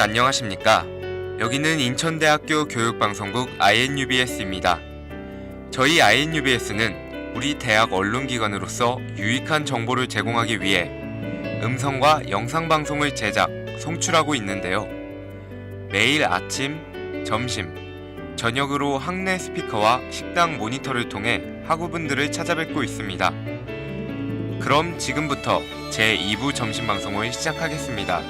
안녕하십니까? 여기는 인천대학교 교육방송국 INUBS입니다. 저희 INUBS는 우리 대학 언론기관으로서 유익한 정보를 제공하기 위해 음성과 영상방송을 제작, 송출하고 있는데요. 매일 아침, 점심, 저녁으로 학내 스피커와 식당 모니터를 통해 학우분들을 찾아뵙고 있습니다. 그럼 지금부터 제2부 점심방송을 시작하겠습니다.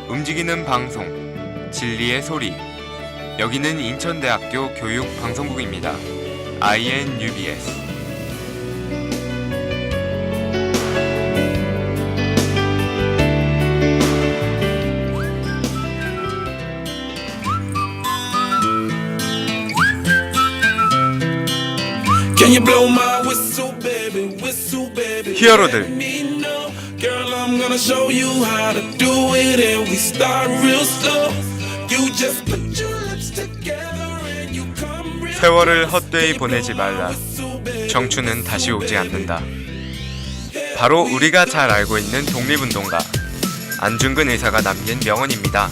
움직이는 방송, 진리의 소리. 여기는 인천대학교 교육방송국입니다. INUBS. 히어로들. 세월을 헛되이 보내지 말라. 청춘은 다시 오지 않는다. 바로 우리가 잘 알고 있는 독립운동가 안중근 의사가 남긴 명언입니다.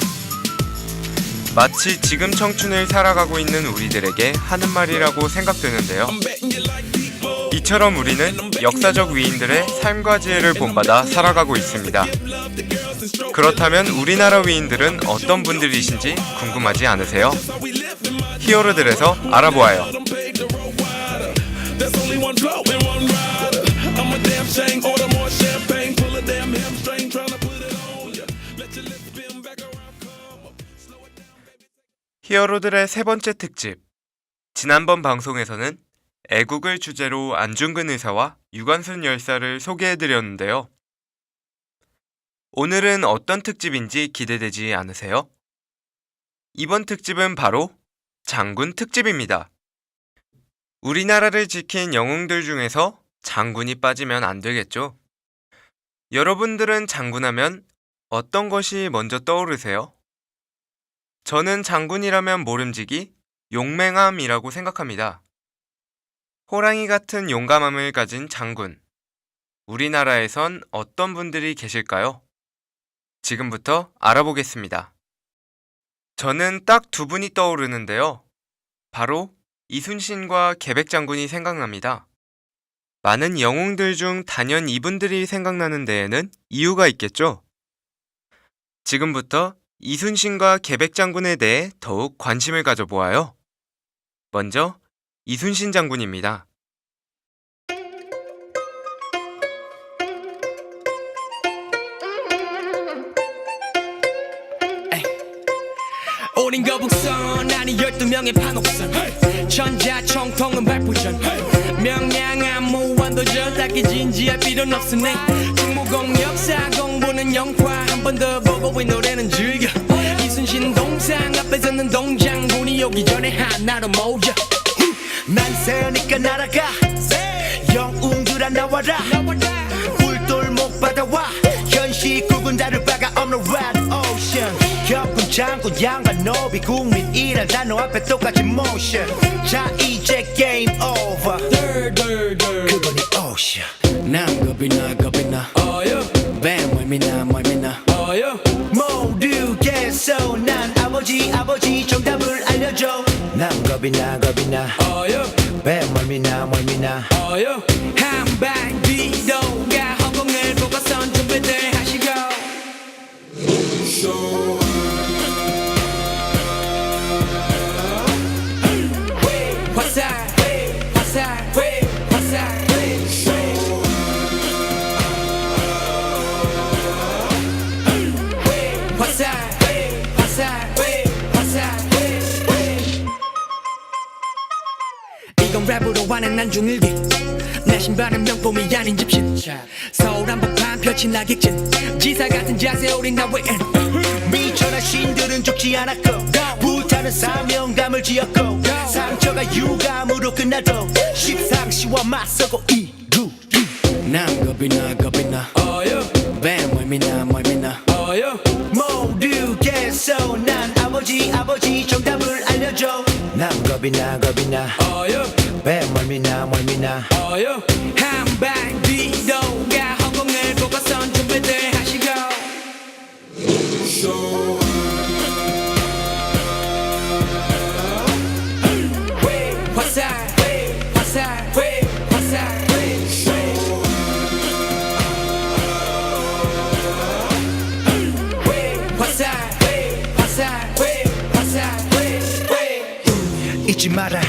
마치 지금 청춘을 살아가고 있는 우리들에게 하는 말이라고 생각되는데요. 이처럼 우리는 역사적 위인들의 삶과 지혜를 본받아 살아가고 있습니다. 그렇다면 우리나라 위인들은 어떤 분들이신지 궁금하지 않으세요? 히어로들에서 알아보아요. 히어로들의 세 번째 특집. 지난번 방송에서는 애국을 주제로 안중근 의사와 유관순 열사를 소개해드렸는데요. 오늘은 어떤 특집인지 기대되지 않으세요? 이번 특집은 바로 장군 특집입니다. 우리나라를 지킨 영웅들 중에서 장군이 빠지면 안 되겠죠? 여러분들은 장군하면 어떤 것이 먼저 떠오르세요? 저는 장군이라면 모름지기 용맹함이라고 생각합니다. 호랑이 같은 용감함을 가진 장군. 우리나라에선 어떤 분들이 계실까요? 지금부터 알아보겠습니다. 저는 딱 두 분이 떠오르는데요. 바로 이순신과 계백장군이 생각납니다. 많은 영웅들 중 단연 이분들이 생각나는 데에는 이유가 있겠죠? 지금부터 이순신과 계백장군에 대해 더욱 관심을 가져보아요. 먼저 이순신 장군입니다. 오린 거북선 아니 12명의 판옥선 천자총통은 발포전 명량한 무한도전 딱히 진지할 필요는 없으네 중무공 역사 공부는 영화 한 번 더 보고 이 노래는 즐겨 이순신 동상 앞에 서는 동장군이 오기 전에 하나로 모여 만세니까 날아가 영웅들아 나와라 굴돌목 바다와 현시국은 다를 바가 없는 Red Ocean 격군 장군 양반 노비 국민이란 단어 앞에 똑같이 motion 자 이제 game over 그분이 Ocean 남 겁이나 겁이나 뱀 멀미나 멀미나 모두께서 난 아버지 정답을 알려줘 남 겁이나 겁이나 뱀 멀미나 멀미나 한방 뒤도가 허공을 보고선 준비들 하시고 화살 화살 화살 이건 랩으로 하는 난중일기 내 신발은 명품이 아닌 집신 서울 한복판 펼친 낙익진 지사 같은 자세 우린 다 win 미천한 신들은 죽지 않았고 불타는 사명감을 지었고 상처가 유감으로 끝나도 십상시와 맞서고 이루리 남 겁이나 겁이나 뱀 멀미나 멀미나 모두께서 난 아버지 정답을 알려줘 남 겁이나 겁이나 뱀 멀미나 멀미나 한방 뒤도가 허공을 보고선 준비들 하시고 잊지 마라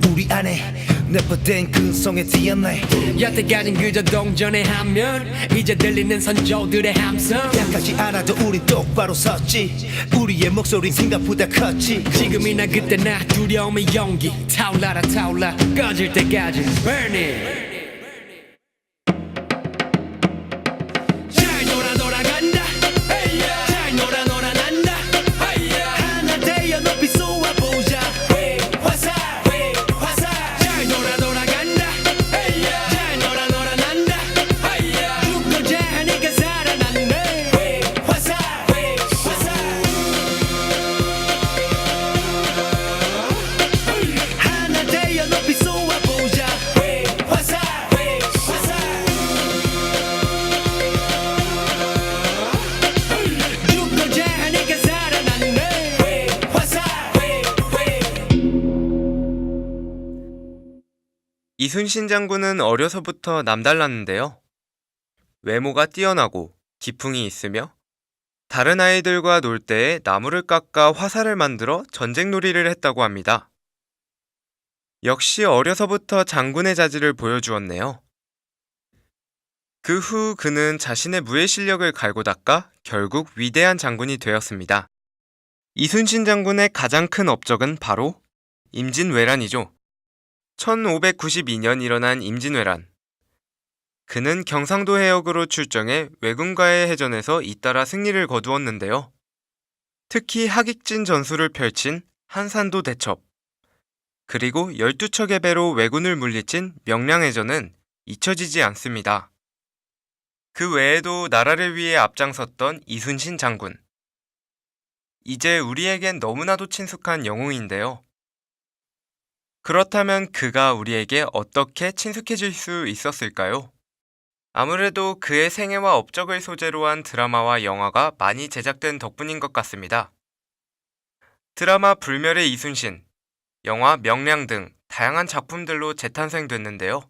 우리 안에 내포된 근성의 DNA 여태까진 그저 동전의 함면 이제 들리는 선조들의 함성 약하지 않아도 우린 똑바로 섰지 우리의 목소린 생각보다 컸지 지금이나 그때나 두려움의 용기 타올라라 타올라 꺼질 때까지 Burn it 잘 놀아 놀아간다 잘 놀아 놀아난다 하나 되어 높이 쏘아보자 화살 잘 놀아 놀아간다 잘 놀아 놀아난다 죽고자 하니까 살아난네 화살 하나 되어 높이 쏘아보자 화살 죽고자 하니까 살아난네 화살 이순신 장군은 어려서부터 남달랐는데요. 외모가 뛰어나고 기풍이 있으며 다른 아이들과 놀 때에 나무를 깎아 화살을 만들어 전쟁놀이를 했다고 합니다. 역시 어려서부터 장군의 자질을 보여주었네요. 그 후 그는 자신의 무예 실력을 갈고 닦아 결국 위대한 장군이 되었습니다. 이순신 장군의 가장 큰 업적은 바로 임진왜란이죠. 1592년 일어난 임진왜란. 그는 경상도 해역으로 출정해 왜군과의 해전에서 잇따라 승리를 거두었는데요. 특히 하객진 전술을 펼친 한산도 대첩, 그리고 12척의 배로 왜군을 물리친 명량해전은 잊혀지지 않습니다. 그 외에도 나라를 위해 앞장섰던 이순신 장군. 이제 우리에겐 너무나도 친숙한 영웅인데요. 그렇다면 그가 우리에게 어떻게 친숙해질 수 있었을까요? 아무래도 그의 생애와 업적을 소재로 한 드라마와 영화가 많이 제작된 덕분인 것 같습니다. 드라마 불멸의 이순신, 영화 명량 등 다양한 작품들로 재탄생됐는데요.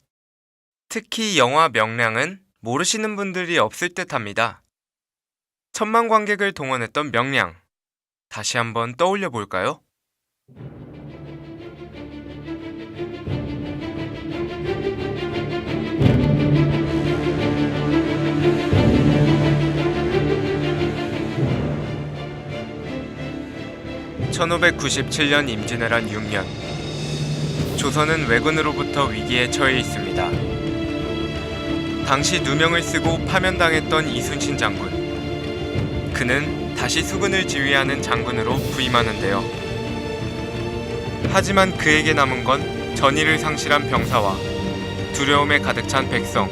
특히 영화 명량은 모르시는 분들이 없을 듯합니다. 천만 관객을 동원했던 명량, 다시 한번 떠올려 볼까요? (1597년) 임진왜란 6년 조선은 왜군으로부터 위기에 처해 있습니다. 당시 누명을 쓰고 파면당했던 이순신 장군. 그는 다시 수군을 지휘하는 장군으로 부임하는데요. 하지만 그에게 남은 건 전의를 상실한 병사와 두려움에 가득 찬 백성,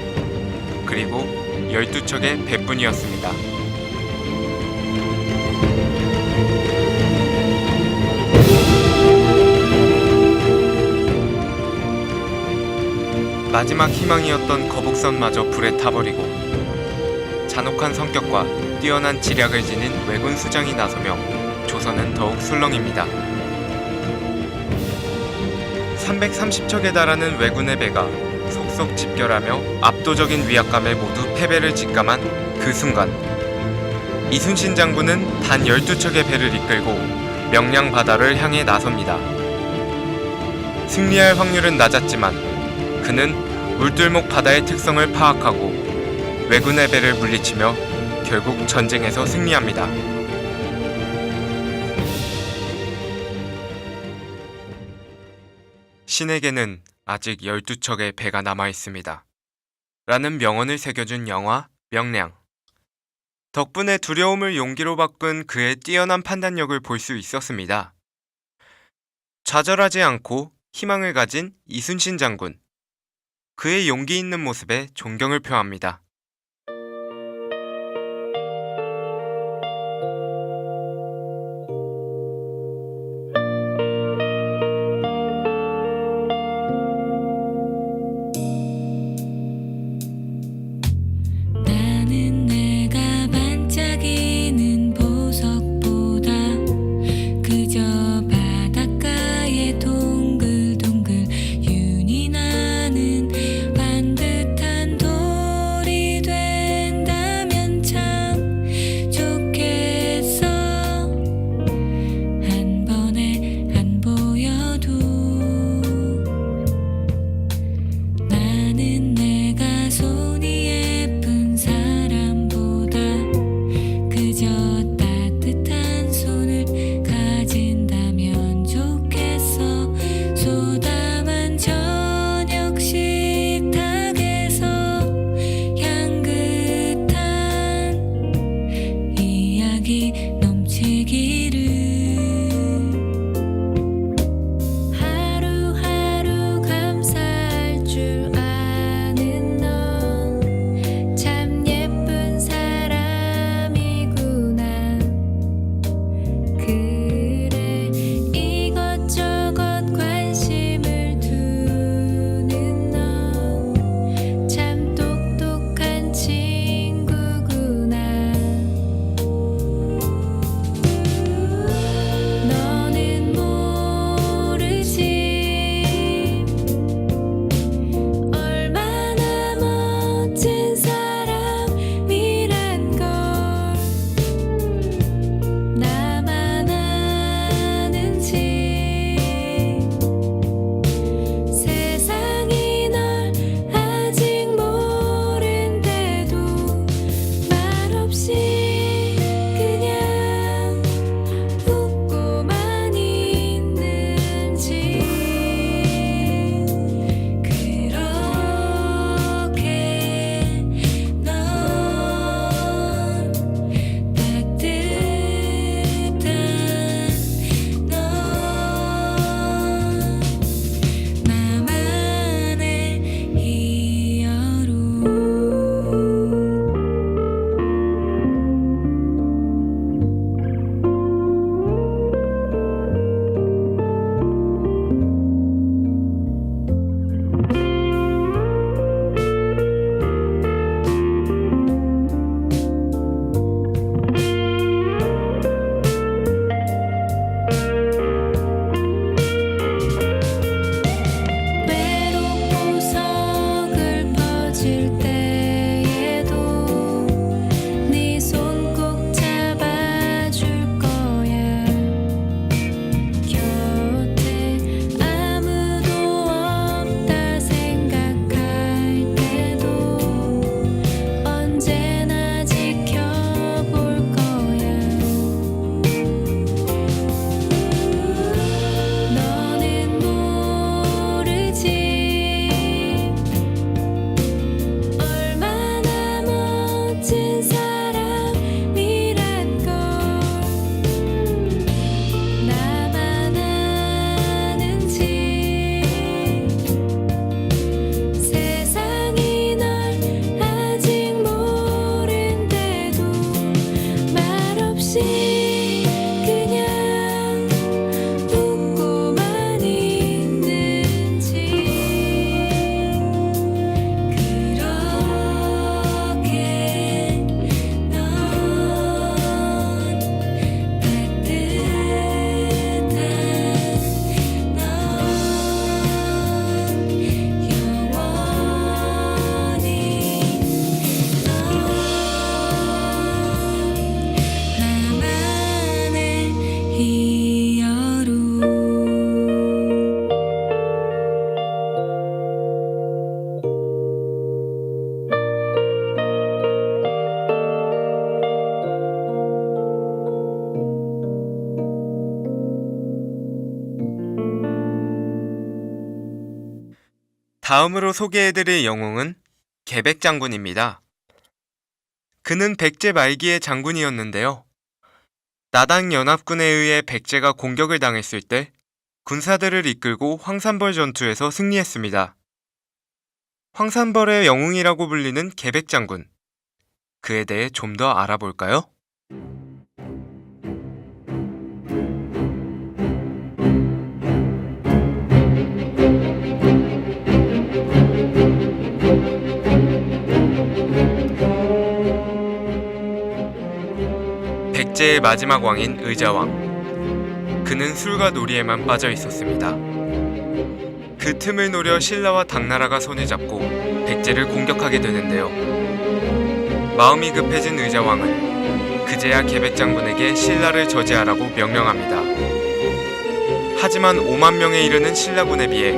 그리고 12척의 배뿐이었습니다. 마지막 희망이었던 거북선마저 불에 타버리고 잔혹한 성격과 뛰어난 지략을 지닌 왜군 수장이 나서며 조선은 더욱 술렁입니다. 330척에 달하는 왜군의 배가 속속 집결하며 압도적인 위압감에 모두 패배를 직감한 그 순간 이순신 장군은 단 12척의 배를 이끌고 명량 바다를 향해 나섭니다. 승리할 확률은 낮았지만 그는 물들목 바다의 특성을 파악하고 왜군의 배를 물리치며 결국 전쟁에서 승리합니다. 신에게는 아직 12척의 배가 남아있습니다. 라는 명언을 새겨준 영화 명량. 덕분에 두려움을 용기로 바꾼 그의 뛰어난 판단력을 볼 수 있었습니다. 좌절하지 않고 희망을 가진 이순신 장군. 그의 용기 있는 모습에 존경을 표합니다. 나는 내가 반짝이는 보석보다 그저 바닷가에 동글동글 윤이 나는 반듯한 돌이 다음으로 소개해드릴 영웅은 계백 장군입니다. 그는 백제 말기의 장군이었는데요. 나당 연합군에 의해 백제가 공격을 당했을 때 군사들을 이끌고 황산벌 전투에서 승리했습니다. 황산벌의 영웅이라고 불리는 계백 장군. 그에 대해 좀 더 알아볼까요? 백제의 마지막 왕인 의자왕. 그는 술과 놀이에만 빠져 있었습니다. 그 틈을 노려 신라와 당나라가 손을 잡고 백제를 공격하게 되는데요. 마음이 급해진 의자왕은 그제야 계백 장군에게 신라를 저지하라고 명령합니다. 하지만 5만 명에 이르는 신라군에 비해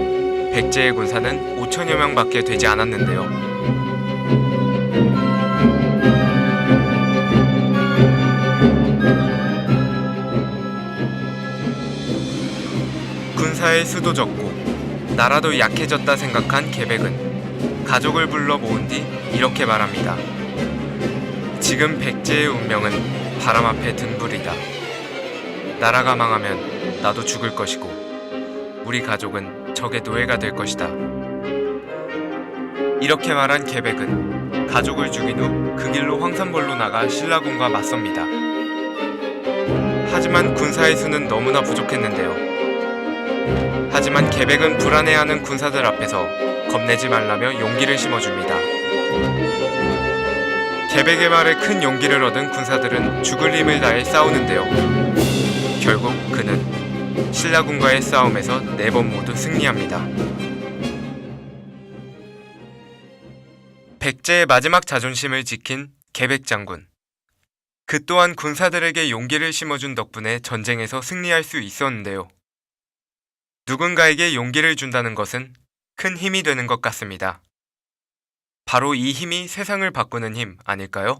백제의 군사는 5천여 명밖에 되지 않았는데요. 군사의 수도 적고 나라도 약해졌다 생각한 계백은 가족을 불러 모은 뒤 이렇게 말합니다. 지금 백제의 운명은 바람 앞에 든 불이다. 나라가 망하면 나도 죽을 것이고 우리 가족은 적의 노예가 될 것이다. 이렇게 말한 계백은 가족을 죽인 후 그 길로 황산벌로 나가 신라군과 맞섭니다. 하지만 군사의 수는 너무나 부족했는데요. 하지만 계백은 불안해하는 군사들 앞에서 겁내지 말라며 용기를 심어줍니다. 계백의 말에 큰 용기를 얻은 군사들은 죽을 힘을 다해 싸우는데요. 결국 그는 신라군과의 싸움에서 4번 모두 승리합니다. 백제의 마지막 자존심을 지킨 계백 장군. 그 또한 군사들에게 용기를 심어준 덕분에 전쟁에서 승리할 수 있었는데요. 누군가에게 용기를 준다는 것은 큰 힘이 되는 것 같습니다. 바로 이 힘이 세상을 바꾸는 힘 아닐까요?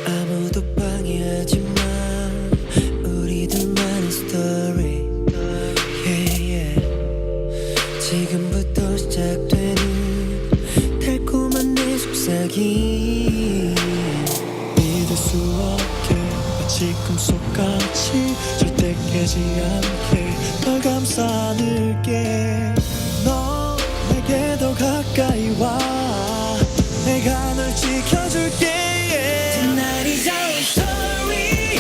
아무도 방해하지 마 우리들만의 스토리 yeah, yeah. 지금부터 시작되는 달콤한 내 속삭임 믿을 수 없게 마치 꿈속같이 절대 깨지 않게 널 감싸 안을게 너 내게 더 가까이 와 내가 널 지켜줄게 Tonight is our story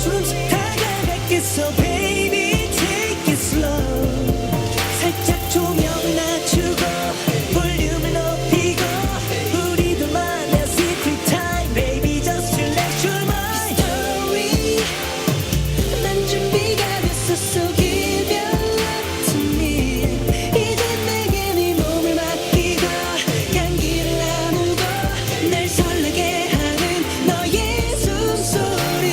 조금씩 다가갈겠어 baby take it slow 살짝 조명을 낮추고 볼륨을 높이고 우리들만의 secret time baby just relax your mind story 난 준비가 됐어 so give your love to me 이제 내게 네 몸을 맡기고 향기를 나누고 날 설레게 하는 너의 숨소리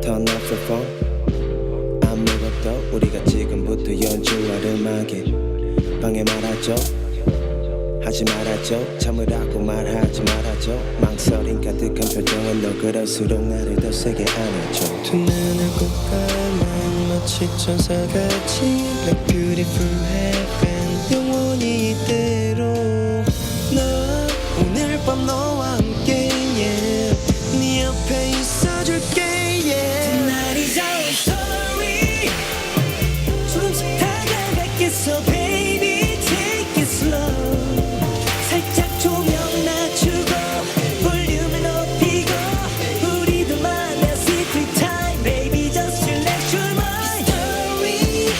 Turn off the phone 아무것도 우리가 지금부터 연주할 음악에 방해 말아줘 하지 말아줘 참으라고 말하지 말아줘 망설임 가득한 표정은 너 그럴수록 나를 더 세게 안아줘 두 눈을 꼭 감은 마치 천사같이 Like beautiful heaven 영원히 이대로 너 오늘 밤 너와 함께 yeah. 네 옆에 있어줄게 yeah. Tonight is our story 조금씩 다가갈겠어 baby take it slow 살짝 조명을 낮추고 볼륨을 높이고 우리들만의 secret time baby just relax your mind story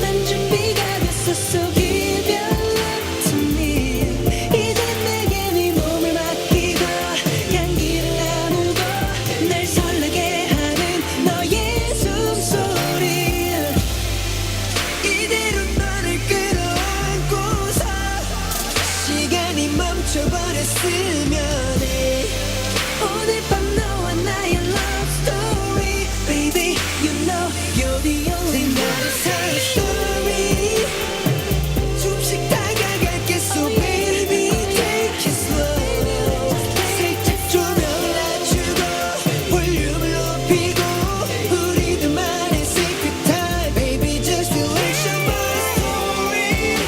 난 준비가 됐어 so give your love to me 이제 내게 네 몸을 맡기고 향기를 나누고 날 설레게 하는 너의 숨소리 이대로 너를 끌어안고서 시간이 시간이 멈춰버렸으면 해 오늘 밤 너와 나의 love story Baby you know you're the only 나의 사랑 story 숨씩 다가갈게 so baby take it slow 살짝 조명을 낮추고 볼륨을 높이고 우리들만의 secret time Baby just relax your mind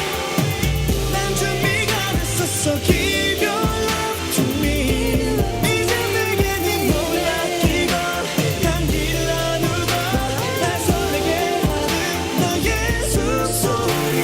난 준비가 됐었어 Give your love to me 이제 내게 네 몸을 아끼고 향기를 나누고 날 설레게 하는 너의 숨소리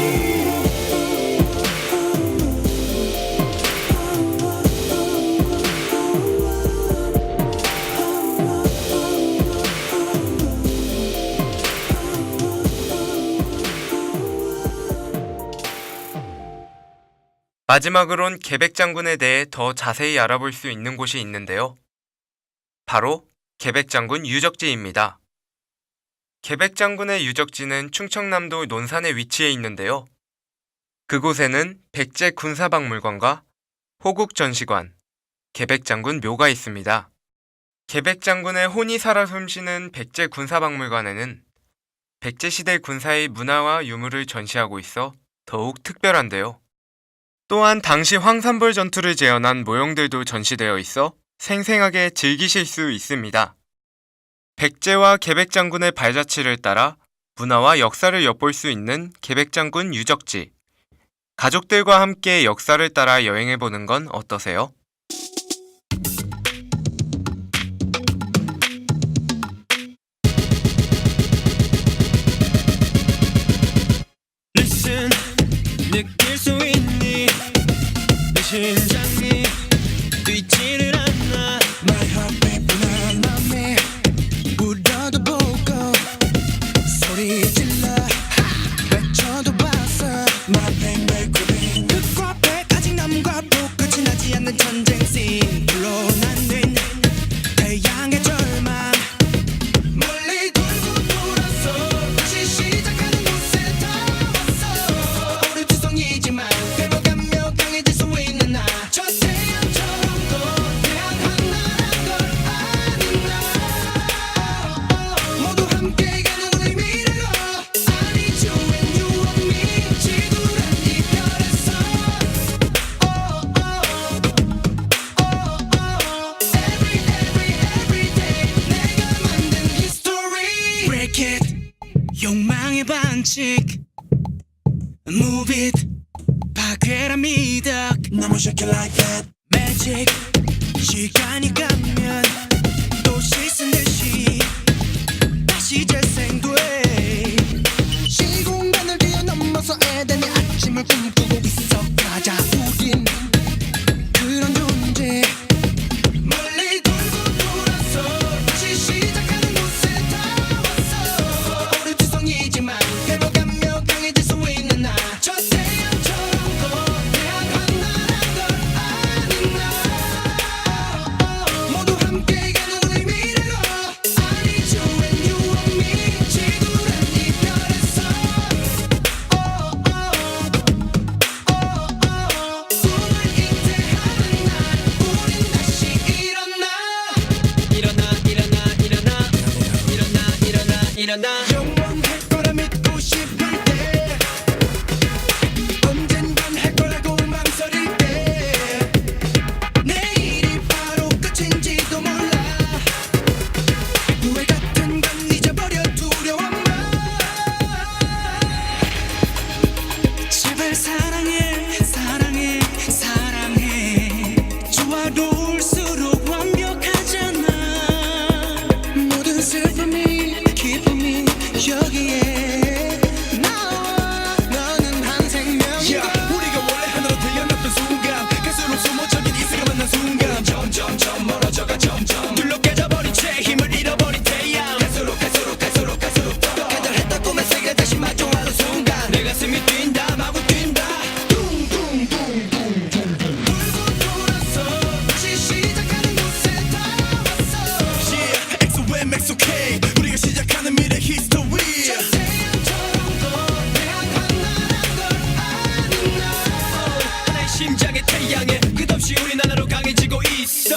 마지막으론 계백장군에 대해 더 자세히 알아볼 수 있는 곳이 있는데요. 바로 계백장군 유적지입니다. 계백장군의 유적지는 충청남도 논산에 위치해 있는데요. 그곳에는 백제 군사박물관과 호국전시관, 계백장군 묘가 있습니다. 계백장군의 혼이 살아 숨쉬는 백제 군사박물관에는 백제시대 군사의 문화와 유물을 전시하고 있어 더욱 특별한데요. 또한 당시 황산벌 전투를 재현한 모형들도 전시되어 있어 생생하게 즐기실 수 있습니다. 백제와 계백장군의 발자취를 따라 문화와 역사를 엿볼 수 있는 계백장군 유적지. 가족들과 함께 역사를 따라 여행해보는 건 어떠세요? Listen 느낄 수 있니 내 심장이 뛰지를 않아 My heartbeat 난 맘에 울어도 보고 소리 질러 외쳐도 봤어 My pain my craving 흙과 백 아직 남과 북 끝이 나지 않는 전쟁 scene 불어나는 태양의 절망 멀리 돌고 돌아서 다시 시작하는 곳에 다 왔어 우리 투성이지만 회복하며 강해질 수 있는 나 저 태양처럼 거대한 하나란 걸 아는 나 모두 함께 가는 우리 미래로 아니죠 when you and me 지구란 이별에서 every day 내가 만든 history Break it 욕망의 반칙 Move it 파괴라 미덕 너무 shake it like that Magic 시간이 가면 또 씻은 듯이 다시 재생돼 시공간을 뛰어넘어서 에덴의 아침을 꿈꾸고 있어 가자 우린 그런 존재 멀리 돌고 돌아서 다시 시작하는 곳에 다 왔어 우리 투성이지만 회복하며 강해질 수 있는 나 저 태양처럼 거대한 하나란 걸 아는 나 모두 함께 가는 우리 미래로 아니죠 when you and me 지구란 이별에서 꿈을 잉태하는 날 우린 다시 일어나 영원할 거라 믿고 싶을 때 언젠간 할 거라고 망설일 때 내일이 바로 끝인지도 몰라 후회 같은 건 잊어버려 두려워만 제발 사랑해 사랑해 사랑해 좋아올수록 완벽하잖아 모든 슬픔이 기쁨이 향해 끝없이 우린 하나로 강해지고 있어.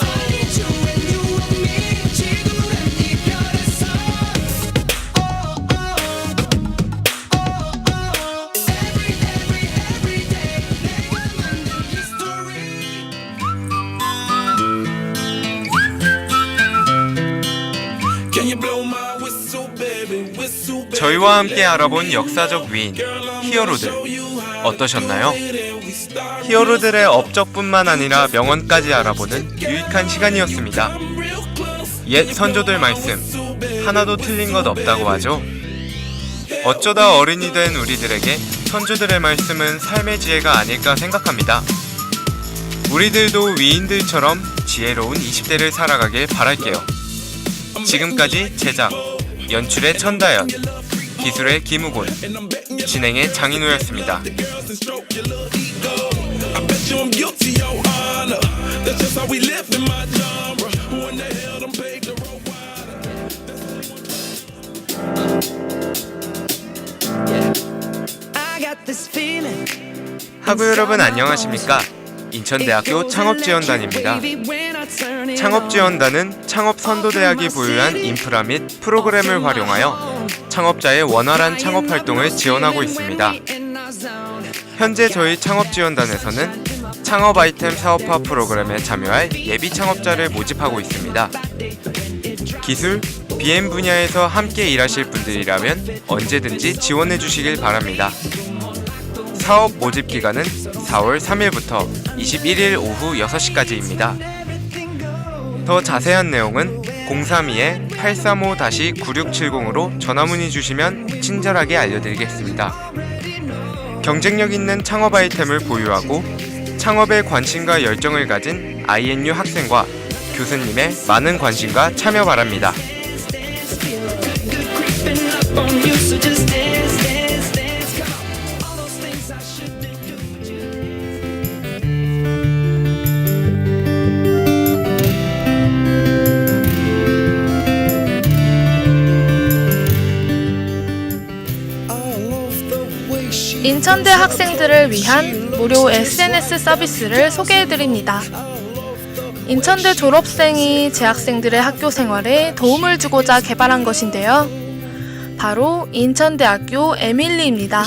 저희와 함께 알아본 역사적 위인 히어로들 어떠셨나요? 히어로들의 업적뿐만 아니라 명언까지 알아보는 유익한 시간이었습니다. 옛 선조들 말씀 하나도 틀린 것 없다고 하죠. 어쩌다 어른이 된 우리들에게 선조들의 말씀은 삶의 지혜가 아닐까 생각합니다. 우리들도 위인들처럼 지혜로운 20대를 살아가길 바랄게요. 지금까지 제작, 연출의 천다연, 기술의 김우곤, 진행의 장인우였습니다. 학우 여러분 안녕하십니까? 인천대학교 창업지원단입니다. 창업지원단은 창업선도대학이 보유한 인프라 및 프로그램을 활용하여 창업자의 원활한 창업활동을 지원하고 있습니다. 현재 저희 창업지원단에서는 창업 아이템 사업화 프로그램에 참여할 예비 창업자를 모집하고 있습니다. 기술, BM 분야에서 함께 일하실 분들이라면 언제든지 지원해 주시길 바랍니다. 사업 모집 기간은 4월 3일부터 21일 오후 6시까지입니다. 더 자세한 내용은 032-835-9670으로 전화문의 주시면 친절하게 알려드리겠습니다. 경쟁력 있는 창업 아이템을 보유하고 창업에 관심과 열정을 가진 INU 학생과 교수님의 많은 관심과 참여 바랍니다. 인천대 학생들을 위한 무료 SNS 서비스를 소개해드립니다. 인천대 졸업생이 재학생들의 학교 생활에 도움을 주고자 개발한 것인데요. 바로 인천대학교 에밀리입니다.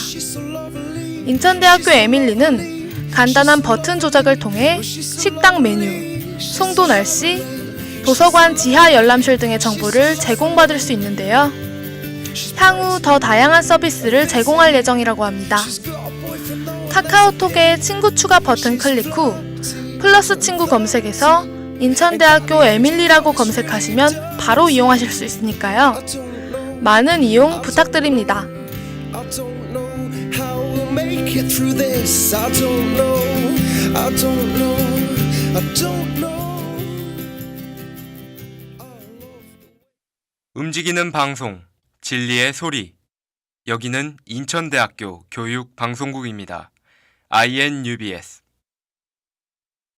인천대학교 에밀리는 간단한 버튼 조작을 통해 식당 메뉴, 송도 날씨, 도서관 지하 열람실 등의 정보를 제공받을 수 있는데요. 향후 더 다양한 서비스를 제공할 예정이라고 합니다. 카카오톡의 친구 추가 버튼 클릭 후 플러스 친구 검색에서 인천대학교 에밀리라고 검색하시면 바로 이용하실 수 있으니까요. 많은 이용 부탁드립니다. 움직이는 방송, 진리의 소리. 여기는 인천대학교 교육방송국입니다. INUBS